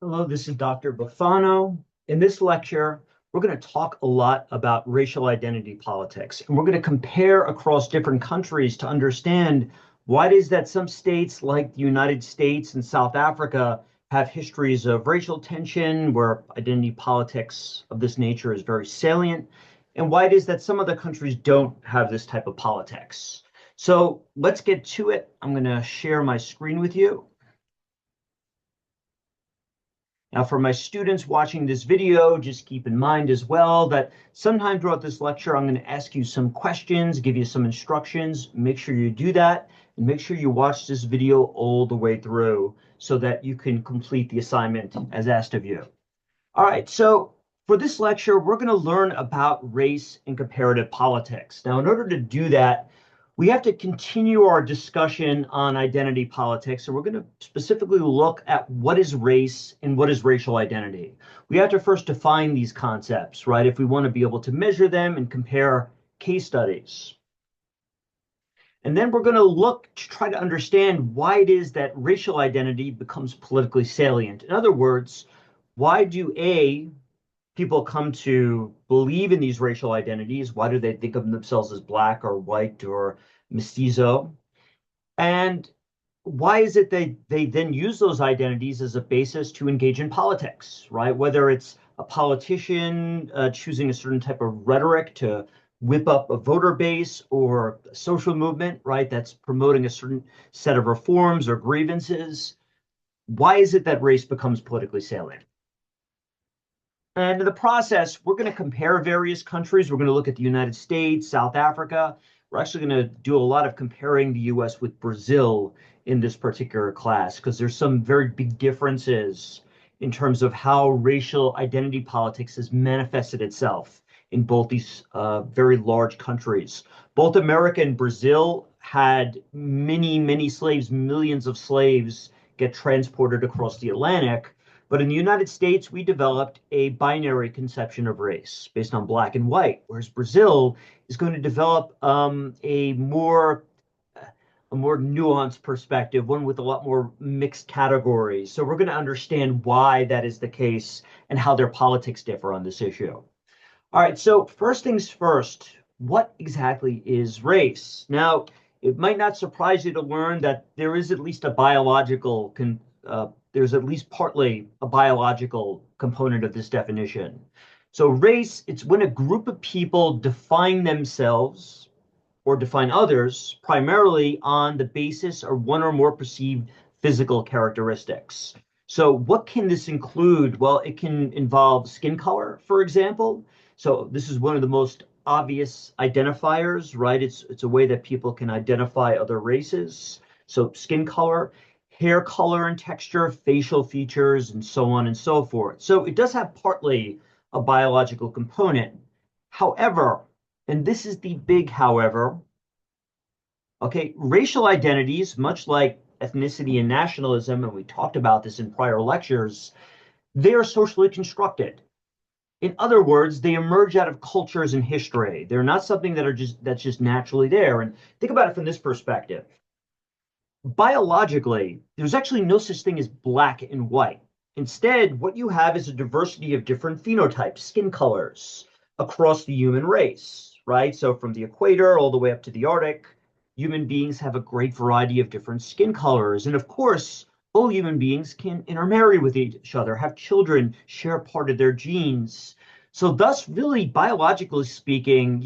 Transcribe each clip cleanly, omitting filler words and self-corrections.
Hello, this is Dr. Buffano. In this lecture, we're going to talk a lot about racial identity politics, and we're going to compare across different countries to understand why it is that some states, like the United States and South Africa, have histories of racial tension, where identity politics of this nature is very salient, and why it is that some other countries don't have this type of politics. So let's get to it. I'm going to share my screen with you. Now, for my students watching this video, just keep in mind as well that sometime throughout this lecture, I'm going to ask you some questions, give you some instructions. Make sure you do that, and make sure you watch this video all the way through so that you can complete the assignment as asked of you. All right, so for this lecture, we're going to learn about race and comparative politics. Now, in order to do that, we have to continue our discussion on identity politics. So we're going to specifically look at what is race and what is racial identity. We have to first define these concepts, right? If we want to be able to measure them and compare case studies. And then we're going to look to try to understand why it is that racial identity becomes politically salient. In other words, why do people come to believe in these racial identities? Why do they think of themselves as black or white or mestizo? And why is it they then use those identities as a basis to engage in politics, right? Whether it's a politician choosing a certain type of rhetoric to whip up a voter base or a social movement, right, that's promoting a certain set of reforms or grievances. Why is it that race becomes politically salient? And in the process, we're going to compare various countries. We're going to look at the United States, South Africa. We're actually going to do a lot of comparing the US with Brazil in this particular class because there's some very big differences in terms of how racial identity politics has manifested itself in both these very large countries. Both America and Brazil had many, many slaves, millions of slaves get transported across the Atlantic. But in the United States, we developed a binary conception of race based on black and white, whereas Brazil is going to develop a more nuanced perspective, one with a lot more mixed categories. So we're going to understand why that is the case and how their politics differ on this issue. All right, so first things first, what exactly is race? Now, it might not surprise you to learn that there is at least a there's at least partly a biological component of this definition. So race, it's when a group of people define themselves or define others primarily on the basis of one or more perceived physical characteristics. So what can this include? Well, it can involve skin color, for example. So this is one of the most obvious identifiers, right? It's a way that people can identify other races. So skin color, hair color and texture, facial features, and so on and so forth. So it does have partly a biological component. However, and this is the big however, okay, racial identities, much like ethnicity and nationalism, and we talked about this in prior lectures, they are socially constructed. In other words, they emerge out of cultures and history. They're not something that's just naturally there. And think about it from this perspective. Biologically, there's actually no such thing as black and white. Instead, what you have is a diversity of different phenotypes, skin colors across the human race, right? So from the equator all the way up to the Arctic, human beings have a great variety of different skin colors. And of course, all human beings can intermarry with each other, have children, share part of their genes. So thus, really, biologically speaking,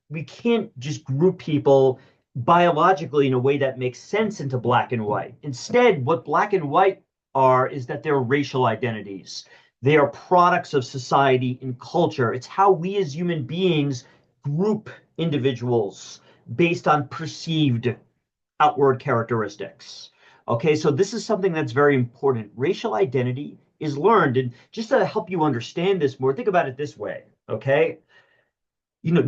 we can't just group people biologically in a way that makes sense into black and white. Instead, what black and white are is that they're racial identities. They are products of society and culture. It's how we as human beings group individuals based on perceived outward characteristics. Okay, so this is something that's very important. Racial identity is learned. And just to help you understand this more, think about it this way, okay?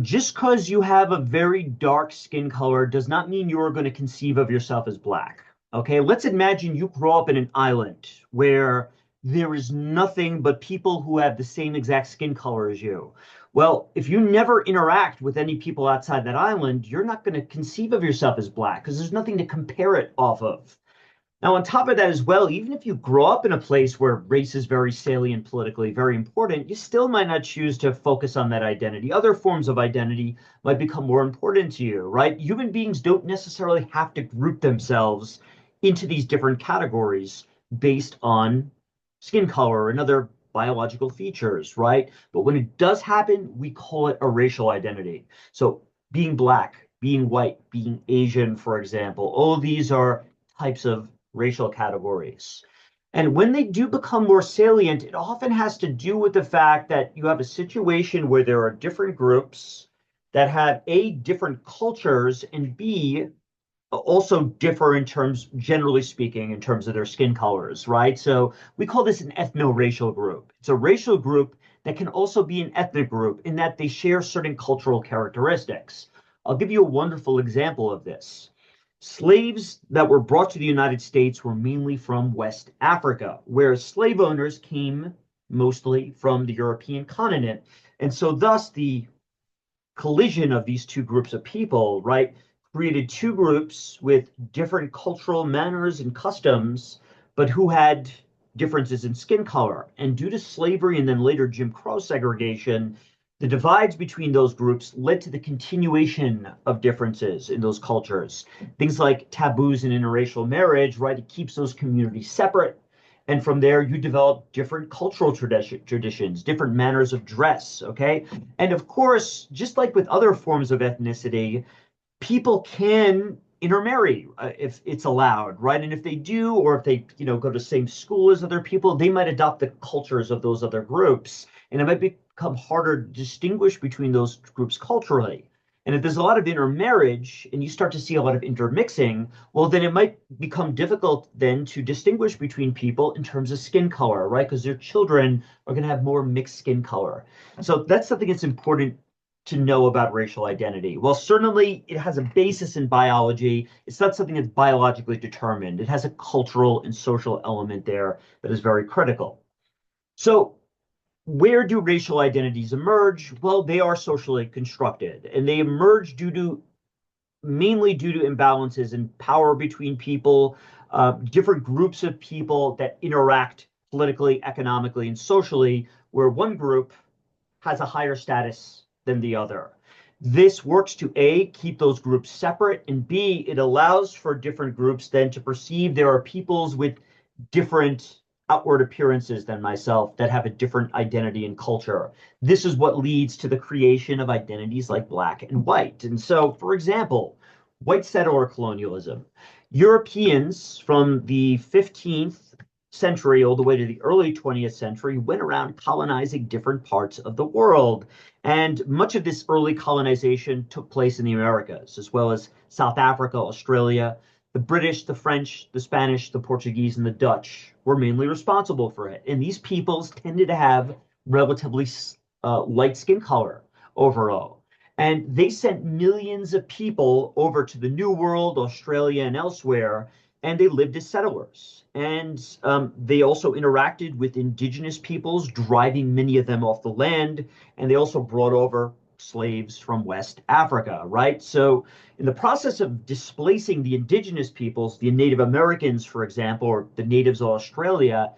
Just because you have a very dark skin color does not mean you're going to conceive of yourself as black. Okay, let's imagine you grow up in an island where there is nothing but people who have the same exact skin color as you. Well, if you never interact with any people outside that island, you're not going to conceive of yourself as black because there's nothing to compare it off of. Now, on top of that as well, even if you grow up in a place where race is very salient politically, very important, you still might not choose to focus on that identity. Other forms of identity might become more important to you, right? Human beings don't necessarily have to group themselves into these different categories based on skin color and other biological features, right? But when it does happen, we call it a racial identity. So being black, being white, being Asian, for example, all of these are types of racial categories. And when they do become more salient, it often has to do with the fact that you have a situation where there are different groups that have A, different cultures, and B, also differ in terms, generally speaking, in terms of their skin colors, right? So we call this an ethno-racial group. It's a racial group that can also be an ethnic group in that they share certain cultural characteristics. I'll give you a wonderful example of this. Slaves that were brought to the United States were mainly from West Africa, whereas slave owners came mostly from the European continent. And so, thus, the collision of these two groups of people, right, created two groups with different cultural manners and customs, but who had differences in skin color. And due to slavery and then later Jim Crow segregation, the divides between those groups led to the continuation of differences in those cultures. Things like taboos in interracial marriage, right? It keeps those communities separate. And from there, you develop different cultural traditions, different manners of dress, okay? And of course, just like with other forms of ethnicity, people can intermarry if it's allowed, right? And if they do, or if they, go to the same school as other people, they might adopt the cultures of those other groups. And it might become harder to distinguish between those groups culturally. And if there's a lot of intermarriage and you start to see a lot of intermixing, well, then it might become difficult then to distinguish between people in terms of skin color, right? Because their children are going to have more mixed skin color. So that's something that's important to know about racial identity. Well, certainly it has a basis in biology. It's not something that's biologically determined. It has a cultural and social element there that is very critical. So, where do racial identities emerge? Well, they are socially constructed, and they emerge mainly due to imbalances in power between people, different groups of people that interact politically, economically, and socially, where one group has a higher status than the other. This works to A, keep those groups separate, and B, it allows for different groups then to perceive there are peoples with different outward appearances than myself that have a different identity and culture. This is what leads to the creation of identities like black and white. And so, for example, white settler colonialism. Europeans from the 15th century all the way to the early 20th century went around colonizing different parts of the world. And much of this early colonization took place in the Americas, as well as South Africa, Australia. The British, the French, the Spanish, the Portuguese, and the Dutch were mainly responsible for it. And these peoples tended to have relatively light skin color overall. And they sent millions of people over to the New World, Australia, and elsewhere, and they lived as settlers. And they also interacted with indigenous peoples, driving many of them off the land. And they also brought over slaves from West Africa, right? So, in the process of displacing the indigenous peoples, the Native Americans, for example, or the natives of Australia,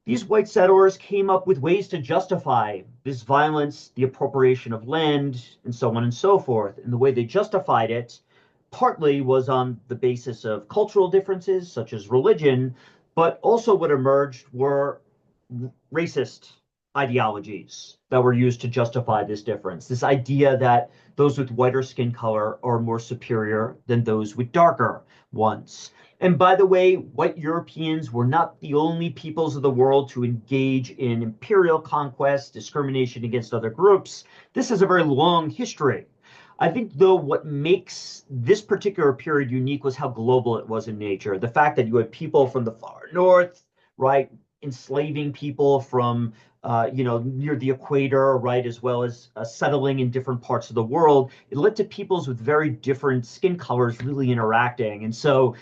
these white settlers came up with ways to justify this violence, the appropriation of land, and so on and so forth. And the way they justified it partly was on the basis of cultural differences, such as religion, but also what emerged were racist ideologies that were used to justify this difference. This idea that those with whiter skin color are more superior than those with darker ones. And by the way, white Europeans were not the only peoples of the world to engage in imperial conquest, discrimination against other groups. This has a very long history. I think, though, what makes this particular period unique was how global it was in nature. The fact that you had people from the far north, right, enslaving people from, near the equator, right, as well as settling in different parts of the world. It led to peoples with very different skin colors really interacting. And so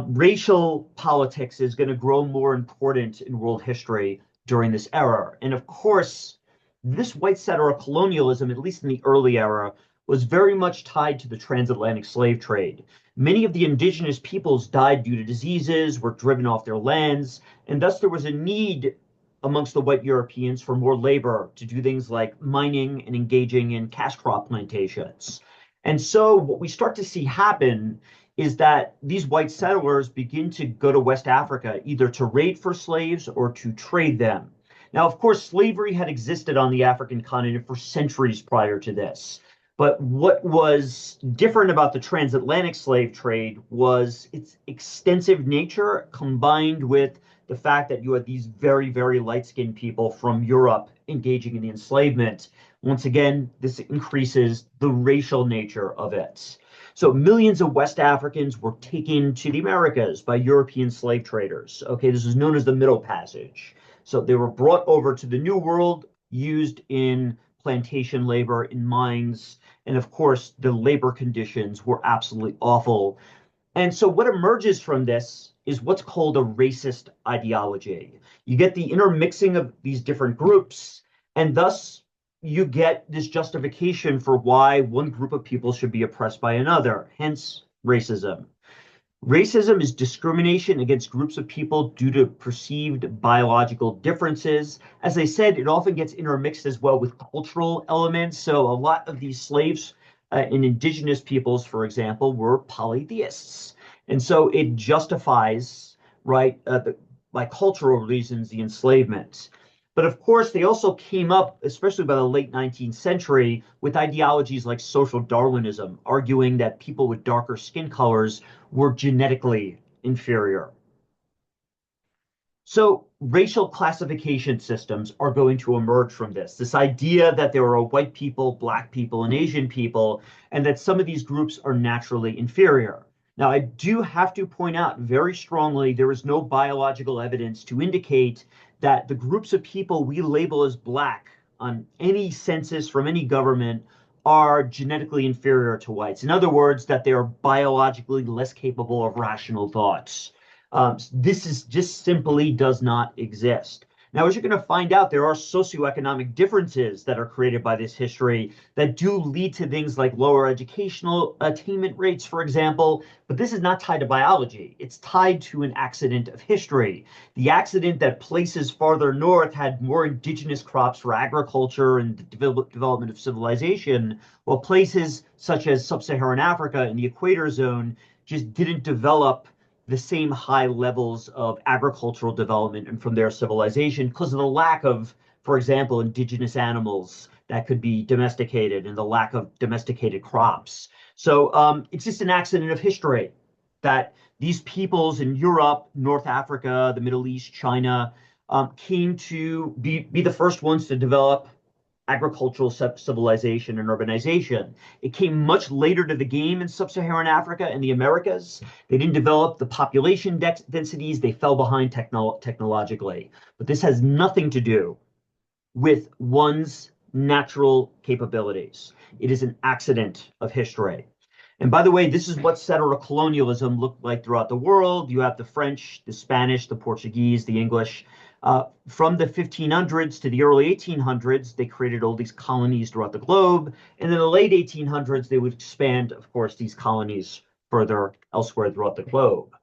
racial politics is going to grow more important in world history during this era. And of course, this white settler colonialism, at least in the early era, was very much tied to the transatlantic slave trade. Many of the indigenous peoples died due to diseases, were driven off their lands, and thus there was a need amongst the white Europeans for more labor to do things like mining and engaging in cash crop plantations. And so what we start to see happen is that these white settlers begin to go to West Africa either to raid for slaves or to trade them. Now, of course, slavery had existed on the African continent for centuries prior to this. But what was different about the transatlantic slave trade was its extensive nature combined with the fact that you had these very, very light-skinned people from Europe engaging in the enslavement. Once again, this increases the racial nature of it. So millions of West Africans were taken to the Americas by European slave traders. Okay, this is known as the Middle Passage. So they were brought over to the New World, used in plantation labor, in mines, and of course, the labor conditions were absolutely awful. And so what emerges from this is what's called a racist ideology. You get the intermixing of these different groups, and thus you get this justification for why one group of people should be oppressed by another, hence racism. Racism is discrimination against groups of people due to perceived biological differences. As I said, it often gets intermixed as well with cultural elements. So a lot of these slaves and indigenous peoples, for example, were polytheists. And so it justifies, right, by cultural reasons, the enslavement. But of course, they also came up, especially by the late 19th century, with ideologies like social Darwinism, arguing that people with darker skin colors were genetically inferior. So racial classification systems are going to emerge from this. This idea that there are white people, black people, and Asian people, and that some of these groups are naturally inferior. Now, I do have to point out very strongly there is no biological evidence to indicate that the groups of people we label as black on any census from any government are genetically inferior to whites. In other words, that they are biologically less capable of rational thoughts. This is just simply does not exist. Now, as you're going to find out, there are socioeconomic differences that are created by this history that do lead to things like lower educational attainment rates, for example. But this is not tied to biology. It's tied to an accident of history. The accident that places farther north had more indigenous crops for agriculture and the development of civilization, while places such as sub-Saharan Africa and the equator zone just didn't develop the same high levels of agricultural development and from their civilization because of the lack of, for example, indigenous animals that could be domesticated and the lack of domesticated crops. So it's just an accident of history that these peoples in Europe, North Africa, the Middle East, China, came to be the first ones to develop agricultural civilization and urbanization. It came much later to the game in sub-Saharan Africa and the Americas. They didn't develop the population densities. They fell behind technologically. But this has nothing to do with one's natural capabilities. It is an accident of history. And by the way, this is what settler colonialism looked like throughout the world. You have the French, the Spanish, the Portuguese, the English. From the 1500s to the early 1800s, they created all these colonies throughout the globe. And in the late 1800s, they would expand, of course, these colonies further elsewhere throughout the globe.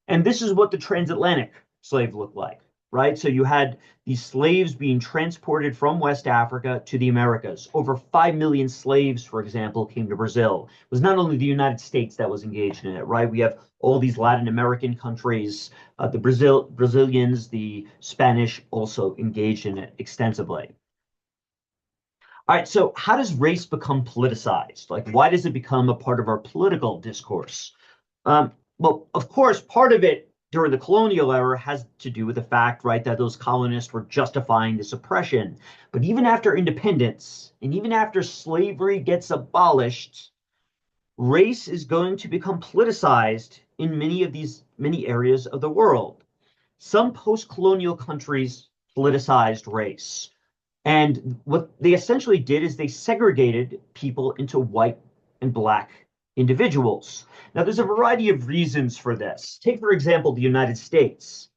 And this is what the transatlantic slave looked like, right? So you had these slaves being transported from West Africa to the Americas. Over 5 million slaves, for example, came to Brazil. It was not only the United States that was engaged in it, right? We have all these Latin American countries, the Brazilians, the Spanish also engaged in it extensively. All right, so how does race become politicized? Like, why does it become a part of our political discourse? Well, of course, part of it during the colonial era has to do with the fact, right, that those colonists were justifying this oppression. But even after independence, and even after slavery gets abolished, race is going to become politicized in many areas of the world. Some post-colonial countries politicized race. And what they essentially did is they segregated people into white and black individuals. Now, there's a variety of reasons for this. Take, for example, the United States.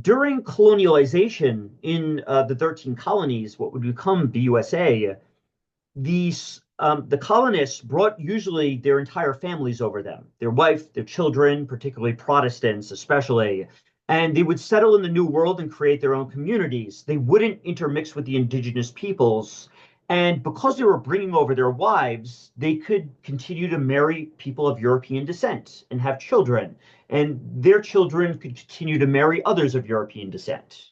During colonialization in the 13 colonies, what would become the USA, the the colonists brought usually their entire families over them, their wife, their children, particularly Protestants, especially, and they would settle in the New World and create their own communities. They wouldn't intermix with the indigenous peoples. And because they were bringing over their wives, they could continue to marry people of European descent and have children. And their children could continue to marry others of European descent.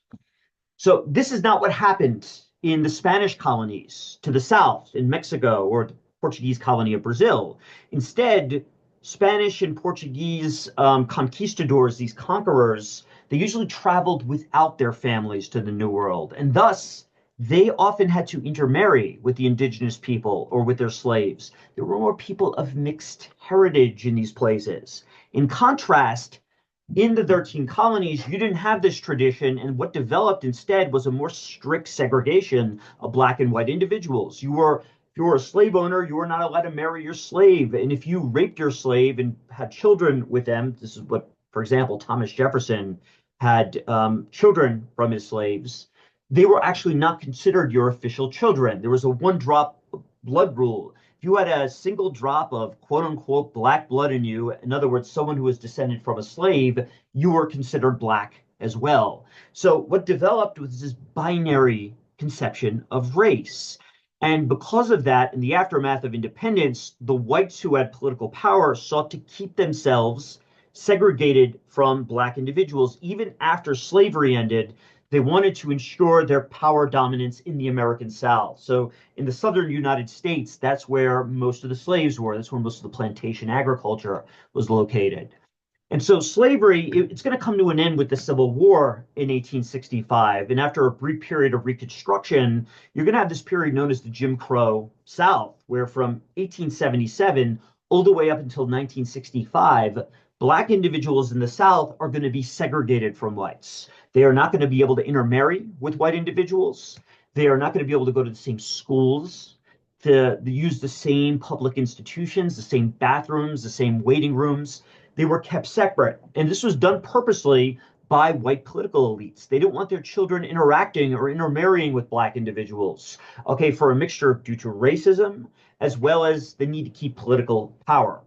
So this is not what happened in the Spanish colonies to the south in Mexico or the Portuguese colony of Brazil. Instead, Spanish and Portuguese conquistadors, these conquerors, they usually traveled without their families to the New World, and thus they often had to intermarry with the indigenous people or with their slaves. There were more people of mixed heritage in these places. In contrast, in the 13 colonies, you didn't have this tradition, and what developed instead was a more strict segregation of black and white individuals. If you were a slave owner, you were not allowed to marry your slave, and if you raped your slave and had children with them, this is what, for example, Thomas Jefferson had children from his slaves. They were actually not considered your official children. There was a one-drop blood rule. If you had a single drop of quote unquote black blood in you, in other words, someone who was descended from a slave, you were considered black as well. So what developed was this binary conception of race. And because of that, in the aftermath of independence, the whites who had political power sought to keep themselves segregated from black individuals. Even after slavery ended, they wanted to ensure their power dominance in the American South. So in the southern United States, that's where most of the slaves were. That's where most of the plantation agriculture was located. And so slavery, it's going to come to an end with the Civil War in 1865. And after a brief period of Reconstruction, you're going to have this period known as the Jim Crow South, where from 1877 all the way up until 1965, black individuals in the South are going to be segregated from whites. They are not going to be able to intermarry with white individuals. They are not going to be able to go to the same schools, to use the same public institutions, the same bathrooms, the same waiting rooms. They were kept separate. And this was done purposely by white political elites. They didn't want their children interacting or intermarrying with black individuals, okay, for a mixture due to racism, as well as the need to keep political power.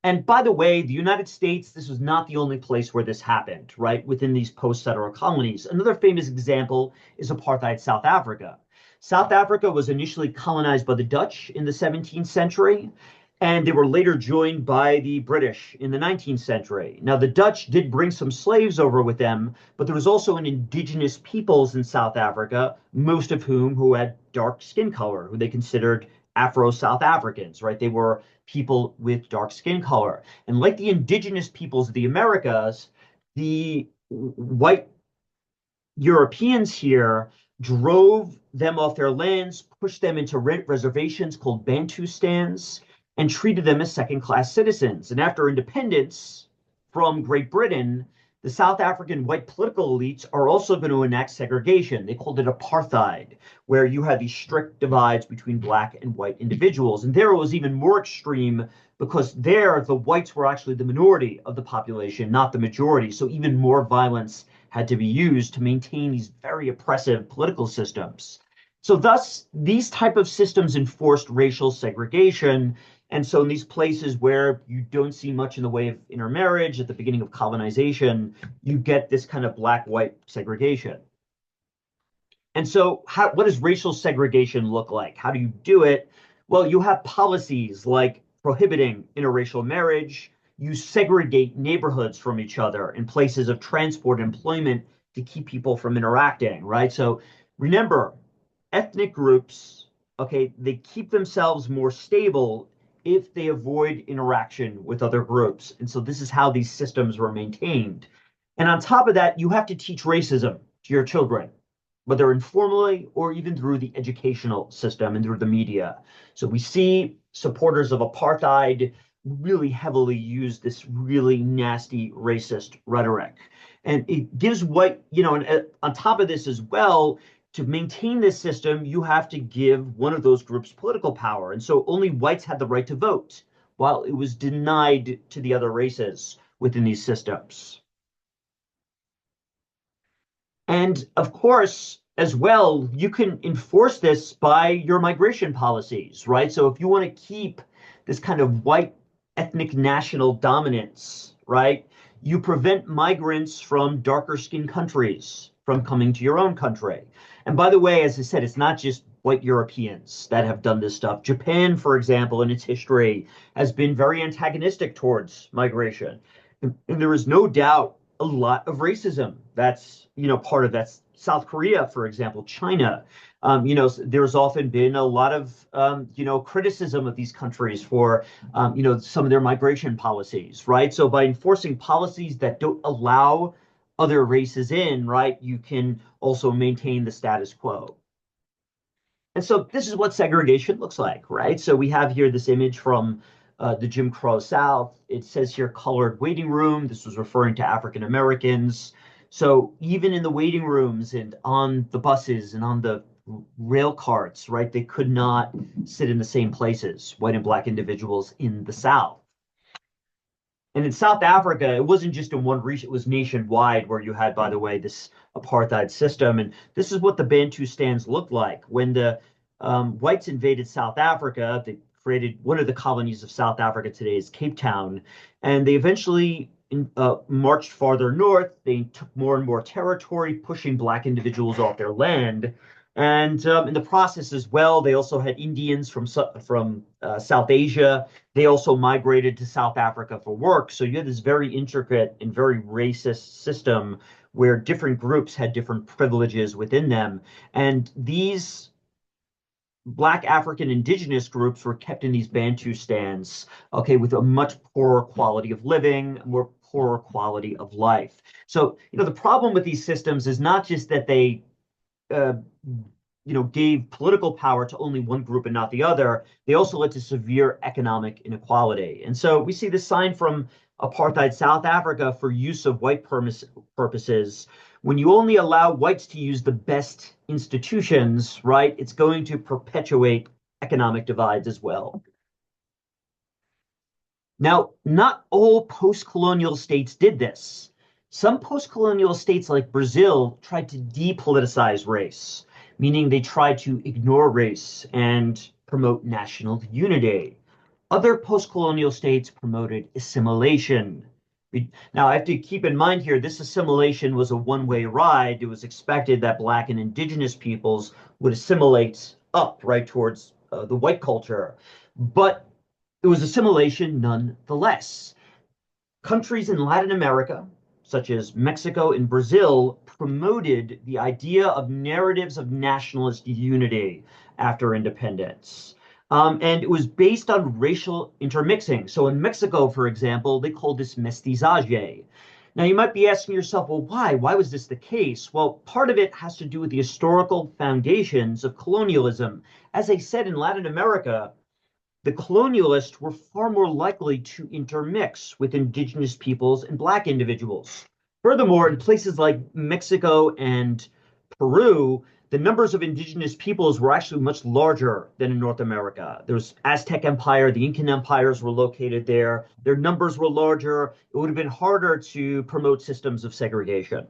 And by the way, the United States, this was not the only place where this happened, right? Within these post-settler colonies. Another famous example is apartheid South Africa. South Africa was initially colonized by the Dutch in the 17th century, and they were later joined by the British in the 19th century. Now, the Dutch did bring some slaves over with them, but there was also an indigenous peoples in South Africa, most of whom who had dark skin color, who they considered Afro-South Africans, right? They were people with dark skin color. And like the indigenous peoples of the Americas, the white Europeans here drove them off their lands, pushed them into reservations called Bantustans, and treated them as second-class citizens. And after independence from Great Britain, the South African white political elites are also going to enact segregation. They called it apartheid, where you had these strict divides between black and white individuals. And there it was even more extreme because there the whites were actually the minority of the population, not the majority. So even more violence had to be used to maintain these very oppressive political systems. So thus, these type of systems enforced racial segregation. And so in these places where you don't see much in the way of intermarriage at the beginning of colonization, you get this kind of black-white segregation. And so what does racial segregation look like? How do you do it? Well, you have policies like prohibiting interracial marriage. You segregate neighborhoods from each other in places of transport and employment to keep people from interacting, right? So remember, ethnic groups, okay, they keep themselves more stable if they avoid interaction with other groups. And so this is how these systems were maintained. And on top of that, you have to teach racism to your children, whether informally or even through the educational system and through the media. So we see supporters of apartheid really heavily use this really nasty racist rhetoric. And it gives white, and on top of this as well, to maintain this system, you have to give one of those groups political power. And so only whites had the right to vote, while it was denied to the other races within these systems. And of course, as well, you can enforce this by your migration policies, right? So if you want to keep this kind of white ethnic national dominance, right, you prevent migrants from darker skinned countries from coming to your own country. And by the way, as I said, it's not just white Europeans that have done this stuff. Japan, for example, in its history, has been very antagonistic towards migration. And there is no doubt a lot of racism that's, part of that. South Korea, for example, China. There's often been a lot of, criticism of these countries for, some of their migration policies, right? So by enforcing policies that don't allow other races in, right, you can also maintain the status quo. And so this is what segregation looks like, right? So we have here this image from the Jim Crow South. It says here colored waiting room. This was referring to African Americans. So even in the waiting rooms and on the buses and on the rail carts, right, they could not sit in the same places, white and black individuals in the South. And in South Africa, it wasn't just in one region, it was nationwide where you had, by the way, this apartheid system. And this is what the Bantu stands looked like. When the whites invaded South Africa, they created one of the colonies of South Africa today is Cape Town. And they eventually marched farther north. They took more and more territory, pushing black individuals off their land. And in the process as well, they also had Indians from South Asia. They also migrated to South Africa for work. So you had this very intricate and very racist system where different groups had different privileges within them. And these Black African indigenous groups were kept in these Bantu stands, okay, with a much poorer quality of living, more poorer quality of life. So, the problem with these systems is not just that they uh, gave political power to only one group and not the other, they also led to severe economic inequality. And so we see this sign from apartheid South Africa for use of white purposes. When you only allow whites to use the best institutions, right, it's going to perpetuate economic divides as well. Now, not all post-colonial states did this. Some post-colonial states like Brazil tried to depoliticize race, meaning they tried to ignore race and promote national unity. Other post-colonial states promoted assimilation. Now, I have to keep in mind here, this assimilation was a one-way ride. It was expected that Black and indigenous peoples would assimilate up, right, towards the white culture. But it was assimilation nonetheless. Countries in Latin America, such as Mexico and Brazil, promoted the idea of narratives of nationalist unity after independence. And it was based on racial intermixing. So in Mexico, for example, they called this mestizaje. Now, you might be asking yourself, well, why? Why was this the case? Well, part of it has to do with the historical foundations of colonialism. As I said, in Latin America, the colonialists were far more likely to intermix with indigenous peoples and Black individuals. Furthermore, in places like Mexico and Peru, the numbers of indigenous peoples were actually much larger than in North America. There was Aztec Empire, the Incan empires were located there. Their numbers were larger. It would have been harder to promote systems of segregation.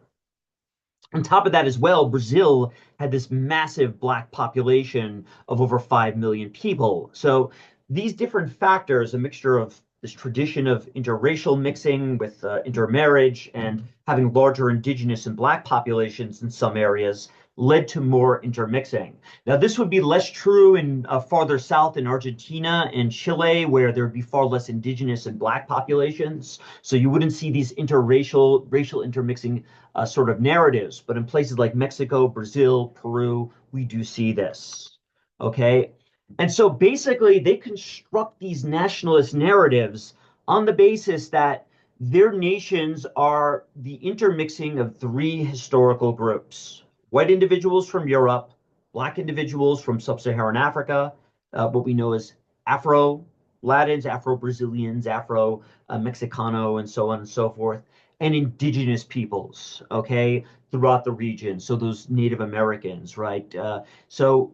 On top of that as well, Brazil had this massive Black population of over 5 million people. So these different factors, a mixture of this tradition of interracial mixing with intermarriage and having larger indigenous and Black populations in some areas, led to more intermixing. Now, this would be less true in farther south in Argentina and Chile, where there would be far less indigenous and Black populations. So you wouldn't see these racial intermixing sort of narratives. But in places like Mexico, Brazil, Peru, we do see this. Okay. And so basically, they construct these nationalist narratives on the basis that their nations are the intermixing of three historical groups: white individuals from Europe, Black individuals from sub-Saharan Africa, what we know as Afro-Latins, Afro-Brazilians, Afro-Mexicano, and so on and so forth, and indigenous peoples, okay, throughout the region. So those Native Americans, right? So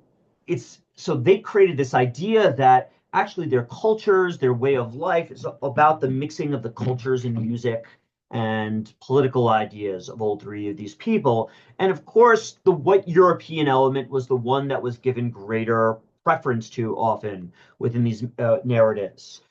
they created this idea that actually their cultures, their way of life is about the mixing of the cultures in music and political ideas of all three of these people. And of course, the white European element was the one that was given greater preference to often within these narratives.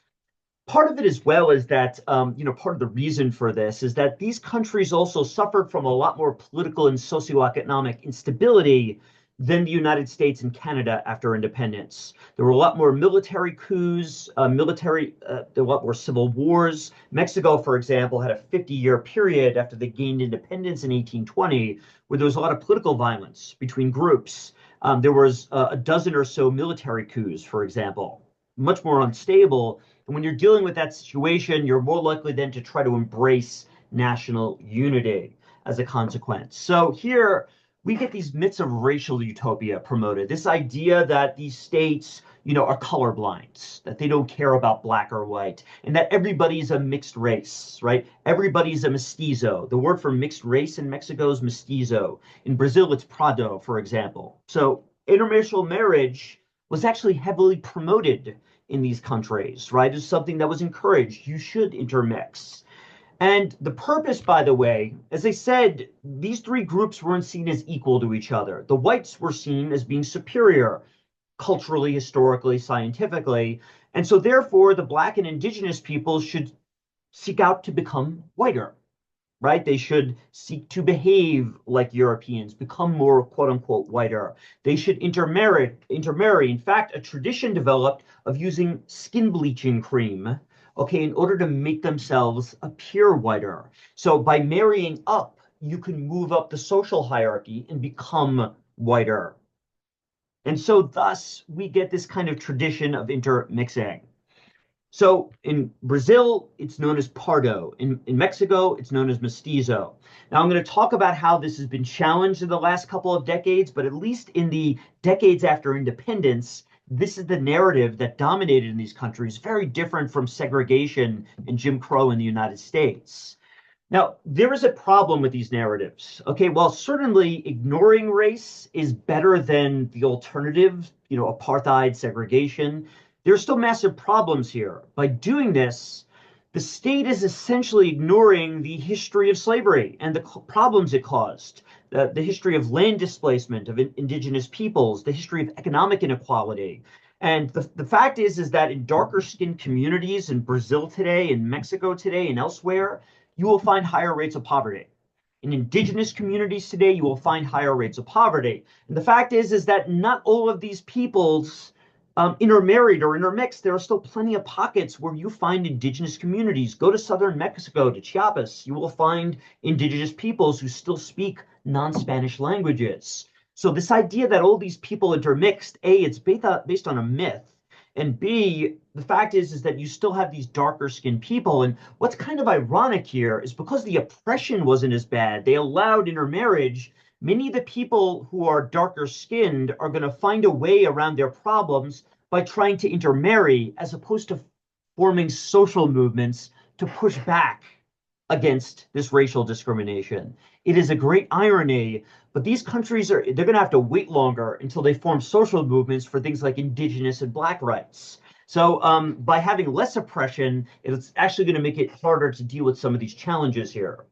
Part of it as well is that, part of the reason for this is that these countries also suffered from a lot more political and socioeconomic instability than the United States and Canada after independence. There were a lot more military coups, there were a lot more civil wars. Mexico, for example, had a 50-year period after they gained independence in 1820, where there was a lot of political violence between groups. There was a dozen or so military coups, for example, much more unstable. And when you're dealing with that situation, you're more likely then to try to embrace national unity as a consequence. So here we get these myths of racial utopia promoted. This idea that these states, are colorblind, that they don't care about black or white, and that everybody's a mixed race, right? Everybody's a mestizo. The word for mixed race in Mexico is mestizo. In Brazil, it's prado, for example. So interracial marriage was actually heavily promoted in these countries, right? Is something that was encouraged. You should intermix. And the purpose, by the way, as I said, these three groups weren't seen as equal to each other. The whites were seen as being superior culturally, historically, scientifically. And so, therefore, the black and indigenous peoples should seek out to become whiter, right? They should seek to behave like Europeans, become more quote unquote whiter. They should intermarry. In fact, a tradition developed of using skin bleaching cream, okay, in order to make themselves appear whiter. So by marrying up, you can move up the social hierarchy and become whiter. And so thus we get this kind of tradition of intermixing. So in Brazil, it's known as pardo. In Mexico, it's known as mestizo. Now, I'm going to talk about how this has been challenged in the last couple of decades, but at least in the decades after independence, this is the narrative that dominated in these countries, very different from segregation and Jim Crow in the United States. Now, there is a problem with these narratives. Okay, well, certainly ignoring race is better than the alternative, apartheid, segregation. There are still massive problems here. By doing this, the state is essentially ignoring the history of slavery and the problems it caused, the history of land displacement of indigenous peoples, the history of economic inequality. And the fact is that in darker skinned communities in Brazil today, in Mexico today, and elsewhere, you will find higher rates of poverty. In indigenous communities today, you will find higher rates of poverty. And the fact is that not all of these peoples intermarried or intermixed. There are still plenty of pockets where you find indigenous communities. Go to southern Mexico, to Chiapas. You will find indigenous peoples who still speak non-Spanish languages. So this idea that all these people intermixed, A, it's based on a myth. And B, the fact is that you still have these darker skinned people. And what's kind of ironic here is because the oppression wasn't as bad, they allowed intermarriage. Many of the people who are darker skinned are going to find a way around their problems by trying to intermarry as opposed to forming social movements to push back against this racial discrimination. It is a great irony, but these countries they're going to have to wait longer until they form social movements for things like indigenous and black rights. So by having less oppression, it's actually going to make it harder to deal with some of these challenges here.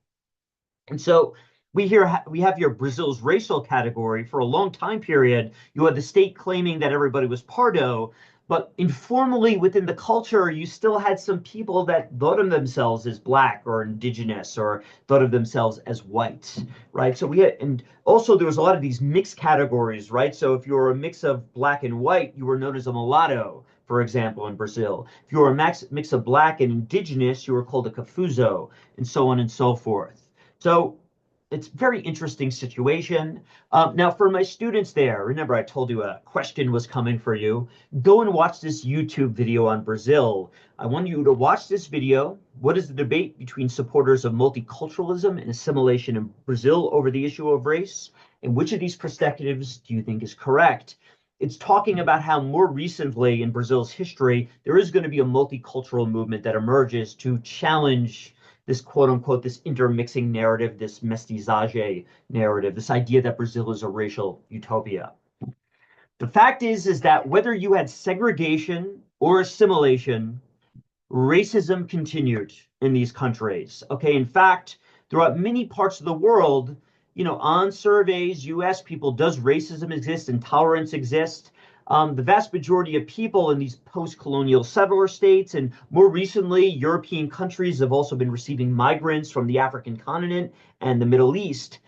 And so we have here Brazil's racial category. For a long time period, you had the state claiming that everybody was pardo, but informally within the culture, you still had some people that thought of themselves as black or indigenous or thought of themselves as white, right? So and also there was a lot of these mixed categories, right? So if you were a mix of black and white, you were known as a mulatto, for example, in Brazil. If you were a mix of black and indigenous, you were called a cafuzo, and so on and so forth. So it's a very interesting situation. Now, for my students there, remember I told you a question was coming for you. Go and watch this YouTube video on Brazil. I want you to watch this video. What is the debate between supporters of multiculturalism and assimilation in Brazil over the issue of race? And which of these perspectives do you think is correct? It's talking about how more recently in Brazil's history, there is going to be a multicultural movement that emerges to challenge this quote unquote, this intermixing narrative, this mestizaje narrative, this idea that Brazil is a racial utopia. The fact is that whether you had segregation or assimilation, racism continued in these countries. Okay, in fact, throughout many parts of the world, on surveys, US people, does racism exist? Intolerance exist? The vast majority of people in these post-colonial settler states and more recently, European countries have also been receiving migrants from the African continent and the Middle East.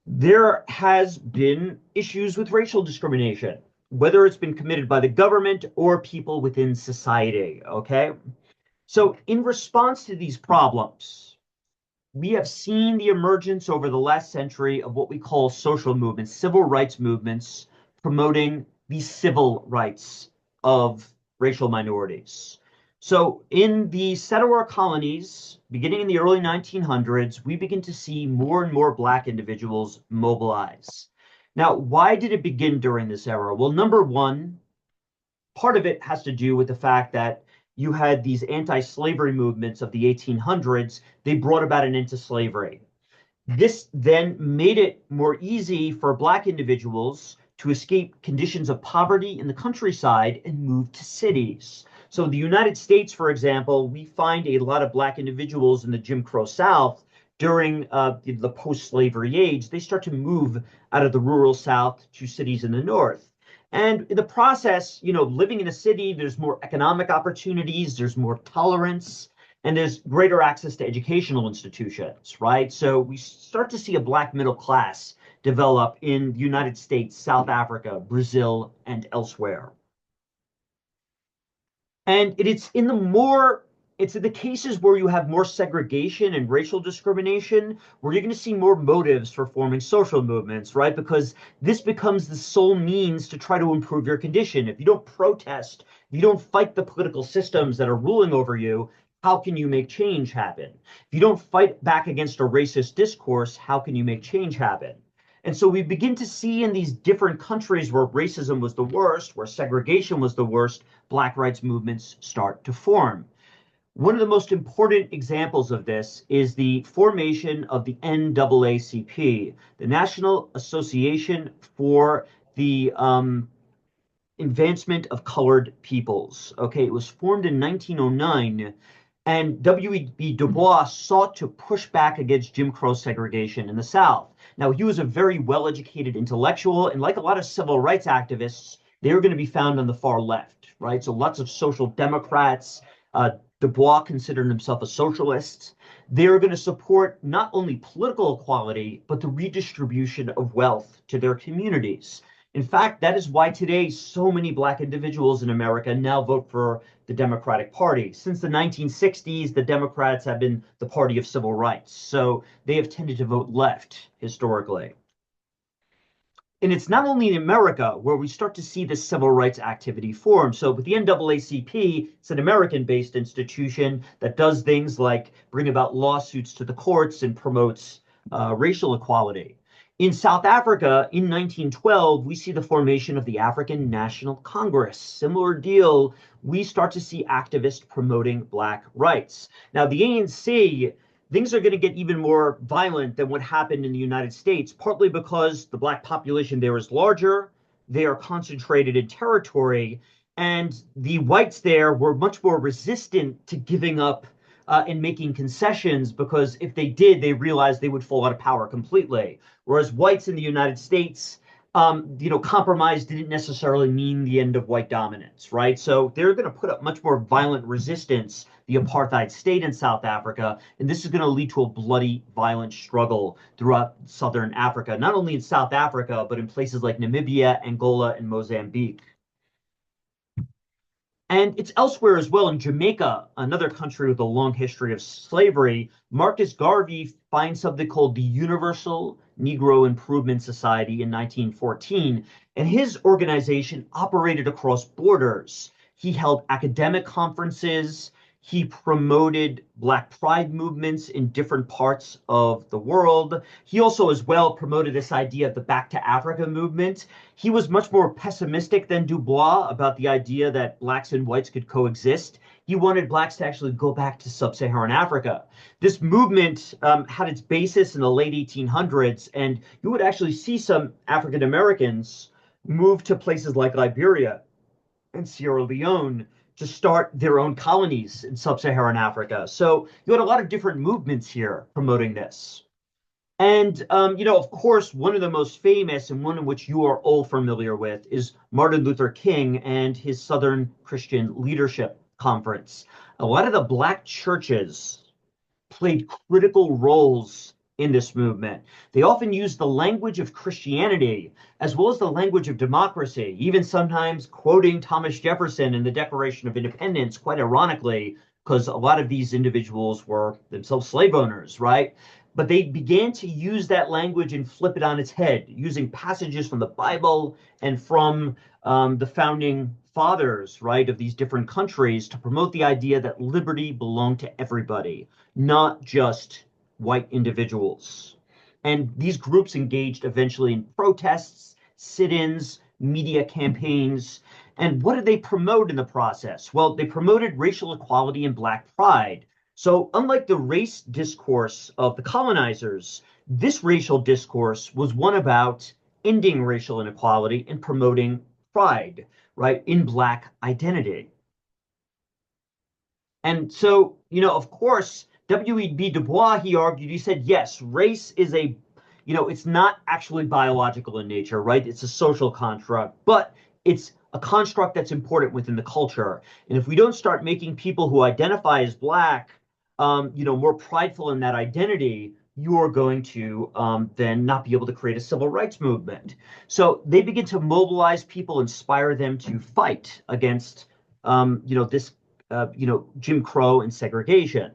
There has been issues with racial discrimination, whether it's been committed by the government or people within society. Okay. So, in response to these problems, we have seen the emergence over the last century of what we call social movements, civil rights movements, promoting the civil rights of racial minorities. So, in the settler colonies, beginning in the early 1900s, we begin to see more and more Black individuals mobilize. Now, why did it begin during this era? Well, number one, part of it has to do with the fact that you had these anti-slavery movements of the 1800s. They brought about an end to slavery. This then made it more easy for Black individuals to escape conditions of poverty in the countryside and move to cities. So in the United States, for example, we find a lot of Black individuals in the Jim Crow South during the post-slavery age. They start to move out of the rural South to cities in the North. And in the process, living in a city, there's more economic opportunities, there's more tolerance, and there's greater access to educational institutions, right? So we start to see a Black middle class develop in the United States, South Africa, Brazil, and elsewhere. And it's in the cases where you have more segregation and racial discrimination where you're going to see more motives for forming social movements, right? Because this becomes the sole means to try to improve your condition. If you don't protest, if you don't fight the political systems that are ruling over you, how can you make change happen? If you don't fight back against a racist discourse, how can you make change happen? And so we begin to see in these different countries where racism was the worst, where segregation was the worst, Black rights movements start to form. One of the most important examples of this is the formation of the NAACP, the National Association for the Advancement of Colored Peoples. Okay, it was formed in 1909, and W.E.B. Du Bois sought to push back against Jim Crow segregation in the South. Now, he was a very well-educated intellectual, and like a lot of civil rights activists, they were going to be found on the far left, right? So lots of social democrats. Du Bois considered himself a socialist. They were going to support not only political equality, but the redistribution of wealth to their communities. In fact, that is why today so many Black individuals in America now vote for the Democratic Party. Since the 1960s, the Democrats have been the party of civil rights. So they have tended to vote left historically. And it's not only in America where we start to see this civil rights activity form. So with the NAACP, it's an American-based institution that does things like bring about lawsuits to the courts and promotes racial equality. In South Africa, in 1912, we see the formation of the African National Congress. Similar deal, we start to see activists promoting Black rights. Now, the ANC, things are going to get even more violent than what happened in the United States, partly because the Black population there is larger, they are concentrated in territory, and the whites there were much more resistant to giving up and making concessions because if they did, they realized they would fall out of power completely. Whereas whites in the United States, compromise didn't necessarily mean the end of white dominance, right? So they're going to put up much more violent resistance, the apartheid state in South Africa, and this is going to lead to a bloody, violent struggle throughout Southern Africa, not only in South Africa, but in places like Namibia, Angola, and Mozambique. And it's elsewhere as well. In Jamaica, another country with a long history of slavery, Marcus Garvey finds something called the Universal Negro Improvement Society in 1914. And his organization operated across borders. He held academic conferences. He promoted Black pride movements in different parts of the world. He also as well promoted this idea of the Back to Africa movement. He was much more pessimistic than Du Bois about the idea that Blacks and whites could coexist. He wanted Blacks to actually go back to sub-Saharan Africa. This movement had its basis in the late 1800s, and you would actually see some African Americans move to places like Liberia and Sierra Leone to start their own colonies in sub-Saharan Africa. So you had a lot of different movements here promoting this. And, of course, one of the most famous and one in which you are all familiar with is Martin Luther King and his Southern Christian Leadership Conference. A lot of the Black churches played critical roles in this movement. They often used the language of Christianity as well as the language of democracy, even sometimes quoting Thomas Jefferson in the Declaration of Independence, quite ironically, because a lot of these individuals were themselves slave owners, right? But they began to use that language and flip it on its head, using passages from the Bible and from the founding fathers, right, of these different countries to promote the idea that liberty belonged to everybody, not just white individuals. And these groups engaged eventually in protests, sit-ins, media campaigns. And what did they promote in the process? Well, they promoted racial equality and Black pride. So unlike the race discourse of the colonizers, this racial discourse was one about ending racial inequality and promoting pride, right, in Black identity. And so, of course, W.E.B. Du Bois, he argued, he said, yes, race is it's not actually biological in nature, right? It's a social construct, but it's a construct that's important within the culture. And if we don't start making people who identify as Black, more prideful in that identity, you are going to then not be able to create a civil rights movement. So they begin to mobilize people, inspire them to fight against, this Jim Crow and segregation.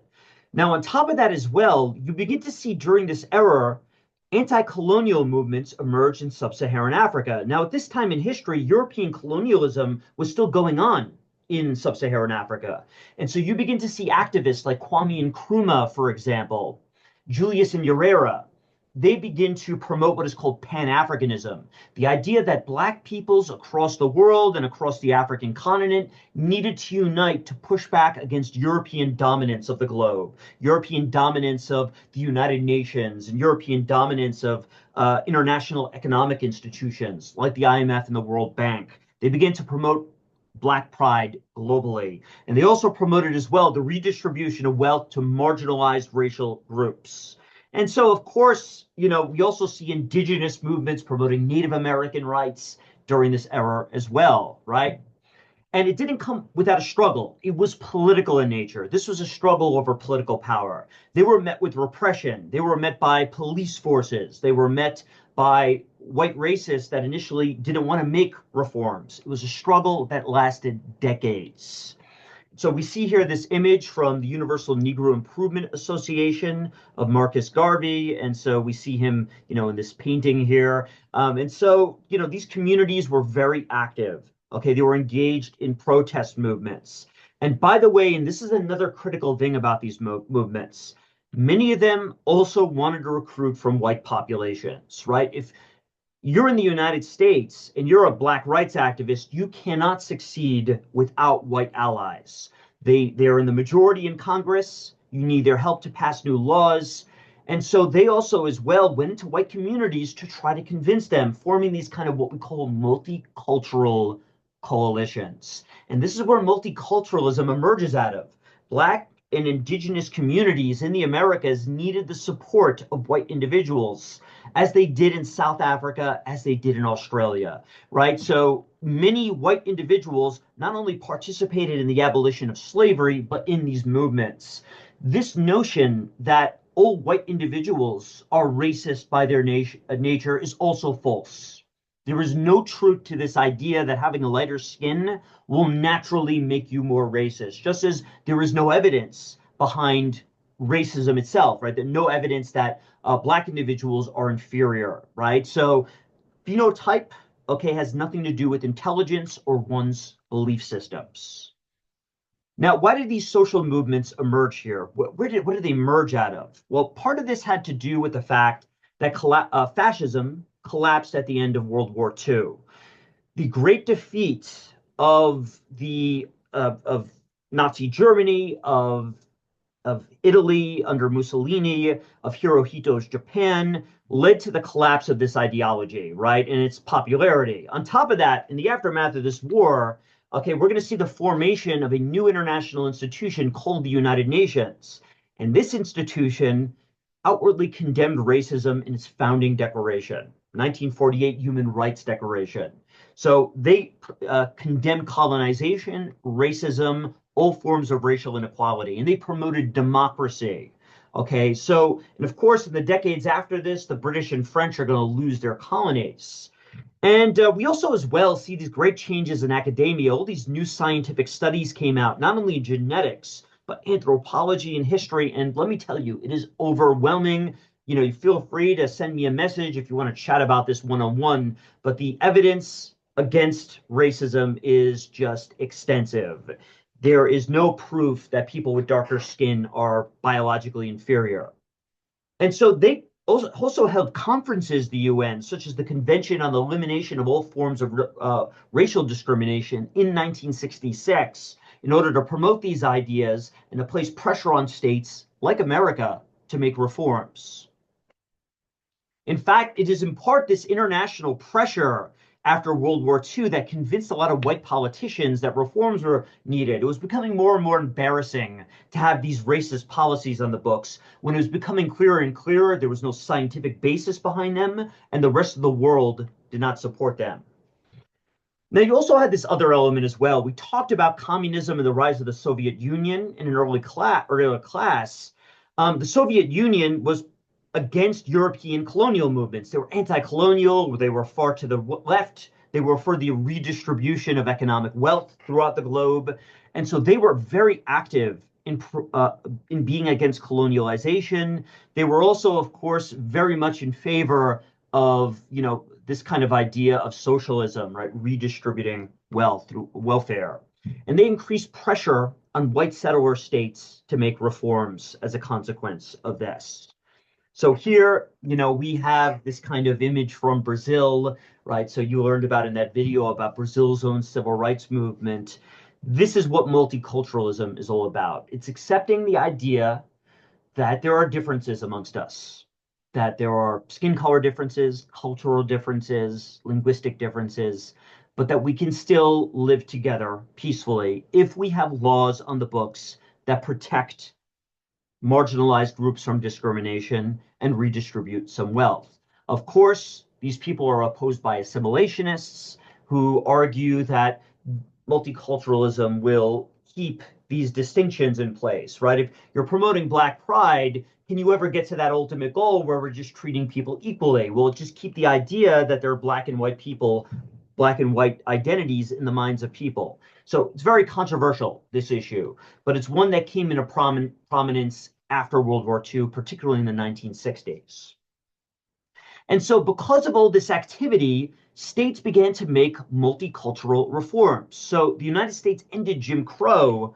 Now, on top of that as well, you begin to see during this era anti-colonial movements emerge in sub-Saharan Africa. Now, at this time in history, European colonialism was still going on in sub-Saharan Africa. And so you begin to see activists like Kwame Nkrumah, for example, Julius Nyerere. They begin to promote what is called Pan-Africanism, the idea that Black peoples across the world and across the African continent needed to unite to push back against European dominance of the globe, European dominance of the United Nations, and European dominance of international economic institutions like the IMF and the World Bank. They began to promote Black pride globally. And they also promoted as well the redistribution of wealth to marginalized racial groups. And so, of course, we also see indigenous movements promoting Native American rights during this era as well, right? And it didn't come without a struggle. It was political in nature. This was a struggle over political power. They were met with repression. They were met by police forces. They were met by white racists that initially didn't want to make reforms. It was a struggle that lasted decades. So we see here this image from the Universal Negro Improvement Association of Marcus Garvey. And so we see him, in this painting here. And so, these communities were very active. Okay, they were engaged in protest movements. And by the way, and this is another critical thing about these movements, many of them also wanted to recruit from white populations, right? If you're in the United States and you're a Black rights activist, you cannot succeed without white allies. They're in the majority in Congress. You need their help to pass new laws. And so they also as well went into white communities to try to convince them, forming these kind of what we call multicultural coalitions. And this is where multiculturalism emerges out of. Black and indigenous communities in the Americas needed the support of white individuals, as they did in South Africa, as they did in Australia, right? So many white individuals not only participated in the abolition of slavery, but in these movements. This notion that all white individuals are racist by their nature is also false. There is no truth to this idea that having a lighter skin will naturally make you more racist, just as there is no evidence behind racism itself, right? That no evidence that Black individuals are inferior, right? So phenotype, okay, has nothing to do with intelligence or one's belief systems. Now, why did these social movements emerge here? What did they emerge out of? Well, part of this had to do with the fact that fascism collapsed at the end of World War II. The great defeat of Nazi Germany, of Italy under Mussolini, of Hirohito's Japan, led to the collapse of this ideology, right, and its popularity. On top of that, in the aftermath of this war, Okay, we're going to see the formation of a new international institution called the United Nations. And this institution outwardly condemned racism in its founding declaration, 1948 Human Rights Declaration. So they condemned colonization, racism, all forms of racial inequality, and they promoted democracy. Okay, so, and of course, in the decades after this, the British and French are going to lose their colonies. And we also, as well, see these great changes in academia. All these new scientific studies came out, not only in genetics, but anthropology and history. And let me tell you, it is overwhelming. You feel free to send me a message if you want to chat about this one-on-one. But the evidence against racism is just extensive. There is no proof that people with darker skin are biologically inferior. And so they also held conferences, the UN, such as the Convention on the Elimination of All Forms of Racial Discrimination in 1966, in order to promote these ideas and to place pressure on states like America to make reforms. In fact, it is in part this international pressure after World War II that convinced a lot of white politicians that reforms were needed. It was becoming more and more embarrassing to have these racist policies on the books. When it was becoming clearer and clearer, there was no scientific basis behind them, and the rest of the world did not support them. Now, you also had this other element as well. We talked about communism and the rise of the Soviet Union in an earlier class. The Soviet Union was against European colonial movements. They were anti-colonial, they were far to the left, they were for the redistribution of economic wealth throughout the globe. And so they were very active in being against colonialization. They were also, of course, very much in favor of, this kind of idea of socialism, right? Redistributing wealth through welfare. And they increased pressure on white settler states to make reforms as a consequence of this. So here, we have this kind of image from Brazil, right? So you learned about in that video about Brazil's own civil rights movement. This is what multiculturalism is all about. It's accepting the idea that there are differences amongst us, that there are skin color differences, cultural differences, linguistic differences, but that we can still live together peacefully if we have laws on the books that protect marginalized groups from discrimination and redistribute some wealth. Of course, these people are opposed by assimilationists who argue that multiculturalism will keep these distinctions in place, right? If you're promoting Black pride, can you ever get to that ultimate goal where we're just treating people equally? Will it just keep the idea that there are Black and white people, Black and white identities in the minds of people? So it's very controversial, this issue, but it's one that came into prominence after World War II, particularly in the 1960s. And so because of all this activity, states began to make multicultural reforms. So the United States ended Jim Crow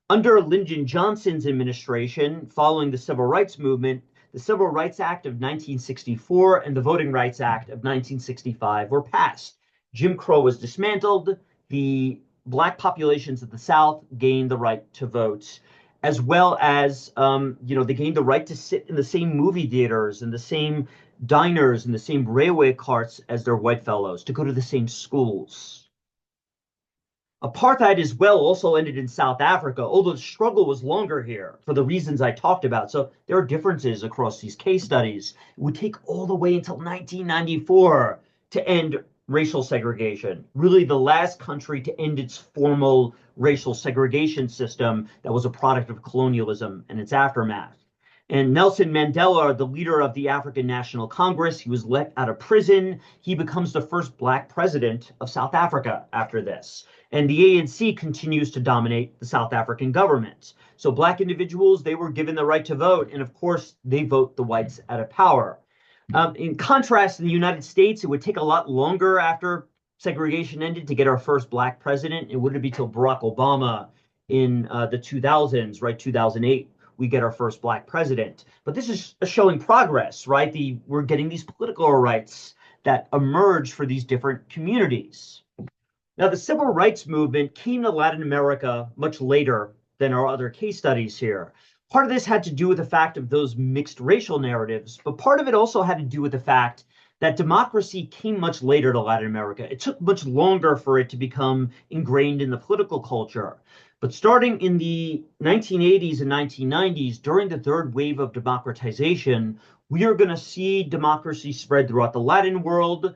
under Lyndon Johnson's administration following the Civil Rights Movement. The Civil Rights Act of 1964 and the Voting Rights Act of 1965 were passed. Jim Crow was dismantled. The Black populations of the South gained the right to vote, as well as, they gained the right to sit in the same movie theaters and the same diners and the same railway carts as their white fellows, to go to the same schools. Apartheid as well also ended in South Africa, although the struggle was longer here for the reasons I talked about. So there are differences across these case studies. It would take all the way until 1994 to end racial segregation, really the last country to end its formal racial segregation system that was a product of colonialism and its aftermath. And Nelson Mandela, the leader of the African National Congress, he was let out of prison. He becomes the first Black president of South Africa after this. And the ANC continues to dominate the South African government. So Black individuals, they were given the right to vote. And of course, they vote the whites out of power. In contrast, in the United States, it would take a lot longer after segregation ended to get our first Black president. It wouldn't be till Barack Obama in the 2000s, right? 2008, we get our first Black president. But this is showing progress, right? We're getting these political rights that emerge for these different communities. Now, the civil rights movement came to Latin America much later than our other case studies here. Part of this had to do with the fact of those mixed racial narratives, but part of it also had to do with the fact that democracy came much later to Latin America. It took much longer for it to become ingrained in the political culture. But starting in the 1980s and 1990s, during the third wave of democratization, we are going to see democracy spread throughout the Latin world,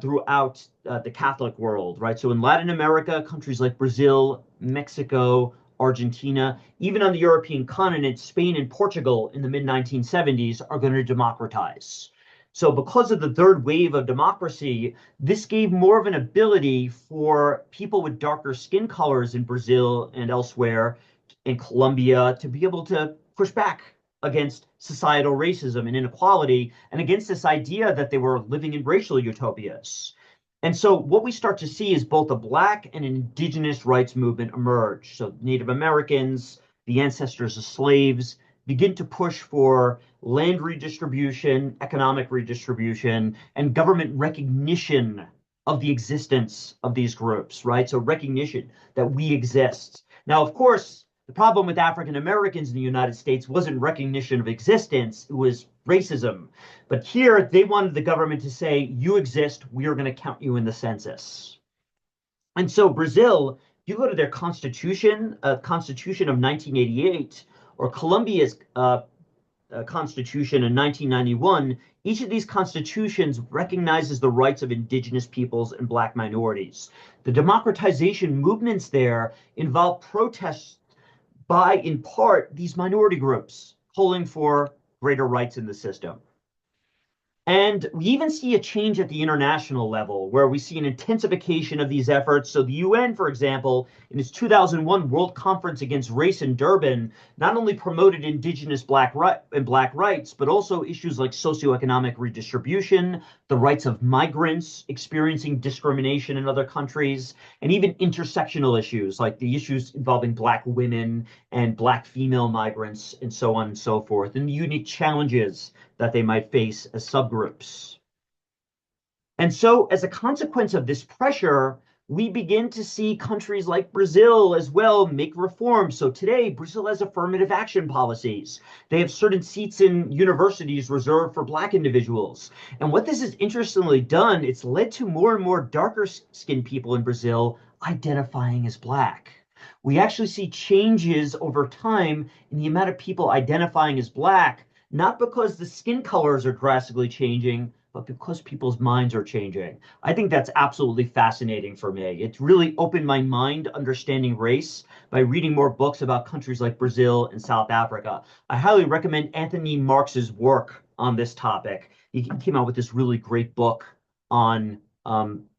throughout the Catholic world, right? So in Latin America, countries like Brazil, Mexico, Argentina, even on the European continent, Spain and Portugal in the mid 1970s are going to democratize. So because of the third wave of democracy, this gave more of an ability for people with darker skin colors in Brazil and elsewhere in Colombia to be able to push back against societal racism and inequality and against this idea that they were living in racial utopias. And so what we start to see is both a Black and indigenous rights movement emerge. So Native Americans, the ancestors of slaves, begin to push for land redistribution, economic redistribution, and government recognition of the existence of these groups, right? So recognition that we exist. Now, of course, the problem with African Americans in the United States wasn't recognition of existence, it was racism. But here they wanted the government to say, you exist, we are going to count you in the census. And so Brazil, if you go to their constitution, Constitution of 1988, or Colombia's Constitution in 1991, each of these constitutions recognizes the rights of indigenous peoples and Black minorities. The democratization movements there involve protests by, in part, these minority groups calling for greater rights in the system. And we even see a change at the international level where we see an intensification of these efforts. So the UN, for example, in its 2001 World Conference Against Race in Durban, not only promoted indigenous Black rights, but also issues like socioeconomic redistribution, the rights of migrants experiencing discrimination in other countries, and even intersectional issues like the issues involving Black women and Black female migrants and so on and so forth, and the unique challenges that they might face as subgroups. And so as a consequence of this pressure, we begin to see countries like Brazil as well make reforms. So today, Brazil has affirmative action policies. They have certain seats in universities reserved for Black individuals. And what this has interestingly done, it's led to more and more darker skinned people in Brazil identifying as Black. We actually see changes over time in the amount of people identifying as Black, not because the skin colors are drastically changing, but because people's minds are changing. I think that's absolutely fascinating for me. It's really opened my mind understanding race by reading more books about countries like Brazil and South Africa. I highly recommend Anthony Marx's work on this topic. He came out with this really great book on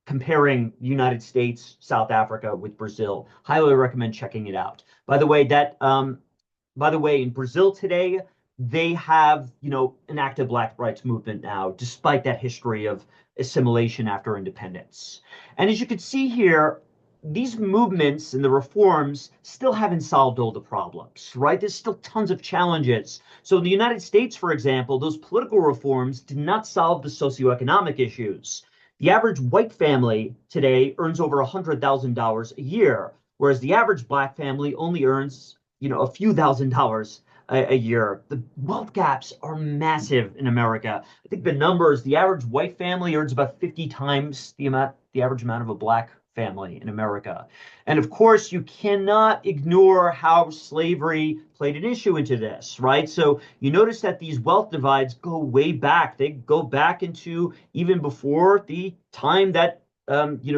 comparing the United States, South Africa with Brazil. Highly recommend checking it out. By the way, in Brazil today, they have, an active Black rights movement now, despite that history of assimilation after independence. And as you can see here, these movements and the reforms still haven't solved all the problems, right? There's still tons of challenges. So in the United States, for example, those political reforms did not solve the socioeconomic issues. The average white family today earns over $100,000 a year, whereas the average Black family only earns, a few $1,000s a year. The wealth gaps are massive in America. I think the numbers, the average white family earns about 50 times the average amount of a Black family in America. And of course, you cannot ignore how slavery played an issue into this, right? So you notice that these wealth divides go way back. They go back into even before the time that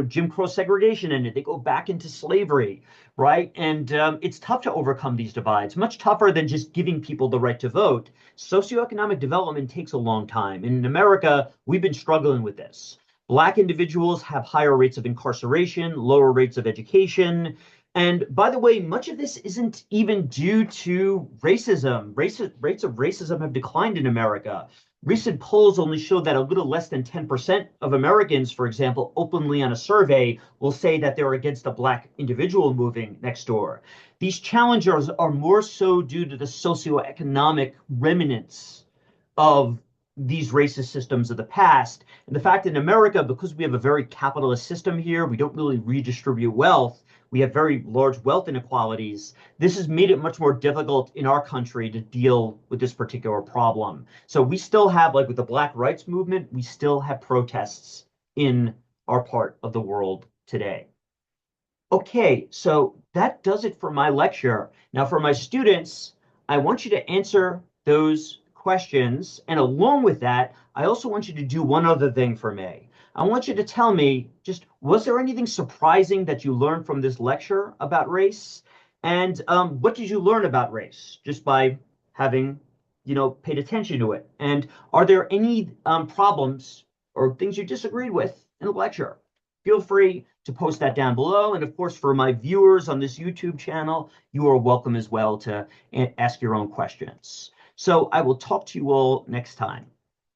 Jim Crow segregation ended. They go back into slavery, right? And it's tough to overcome these divides, much tougher than just giving people the right to vote. Socioeconomic development takes a long time. And in America, we've been struggling with this. Black individuals have higher rates of incarceration, lower rates of education. And by the way, much of this isn't even due to racism. Rates of racism have declined in America. Recent polls only show that a little less than 10% of Americans, for example, openly on a survey will say that they're against a Black individual moving next door. These challenges are more so due to the socioeconomic remnants of these racist systems of the past. And the fact that in America, because we have a very capitalist system here, we don't really redistribute wealth. We have very large wealth inequalities. This has made it much more difficult in our country to deal with this particular problem. So we still have, like with the Black rights movement, we still have protests in our part of the world today. Okay, so that does it for my lecture. Now, for my students, I want you to answer those questions. And along with that, I also want you to do one other thing for me. I want you to tell me just, was there anything surprising that you learned from this lecture about race? And what did you learn about race just by having, paid attention to it? And are there any problems or things you disagreed with in the lecture? Feel free to post that down below. And of course, for my viewers on this YouTube channel, you are welcome as well to ask your own questions. So I will talk to you all next time.